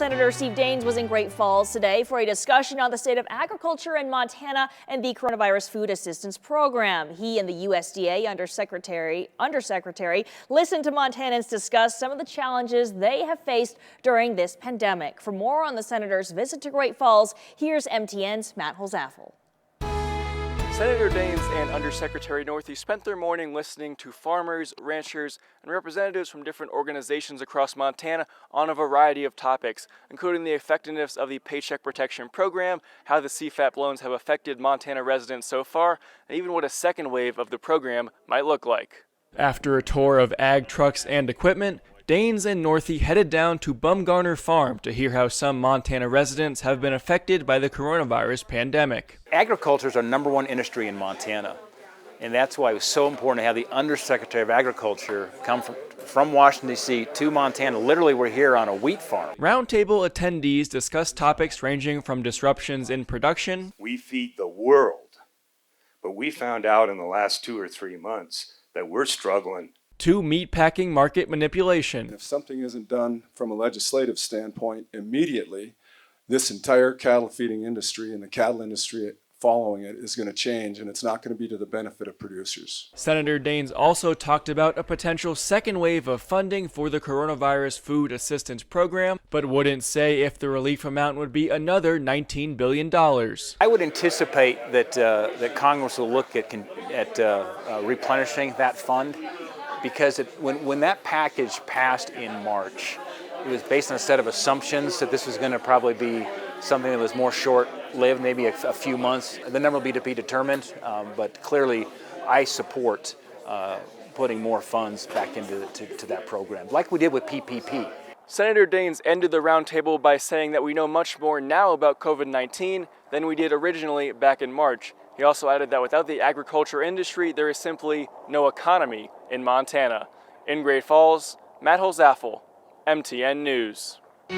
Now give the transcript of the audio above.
Senator Steve Daines was in Great Falls today for a discussion on the state of agriculture in Montana and the coronavirus food assistance program. He and the USDA undersecretary listened to Montanans discuss some of the challenges they have faced during this pandemic. For more on the senator's visit to Great Falls, here's MTN's Matt Holzaffel. Senator Daines and Undersecretary Northey spent their morning listening to farmers, ranchers, and representatives from different organizations across Montana on a variety of topics, including the effectiveness of the Paycheck Protection Program, how the CFAP loans have affected Montana residents so far, and even what a second wave of the program might look like. After a tour of ag trucks and equipment, Daines and Northey headed down to Bumgarner Farm to hear how some Montana residents have been affected by the coronavirus pandemic. Agriculture is our #1 industry in Montana, and that's why it was so important to have the Undersecretary of Agriculture come from Washington, D.C. to Montana. Literally, we're here on a wheat farm. Roundtable attendees discussed topics ranging from disruptions in production. We feed the world, but we found out in the last 2 or 3 months that we're struggling. To meatpacking market manipulation. If something isn't done from a legislative standpoint immediately, this entire cattle feeding industry and the cattle industry following it is going to change, and it's not going to be to the benefit of producers. Senator Daines also talked about a potential second wave of funding for the coronavirus food assistance program, but wouldn't say if the relief amount would be another $19 billion. I would anticipate that Congress will look at replenishing that fund, because when that package passed in March, it was based on a set of assumptions that this was going to probably be something that was more short-lived, maybe a few months. The number will be to be determined, but clearly I support putting more funds back into that program, like we did with PPP. Senator Daines ended the roundtable by saying that we know much more now about COVID-19 than we did originally back in March. He also added that without the agriculture industry, there is simply no economy in Montana. In Great Falls, Matt Holzaffel, MTN News.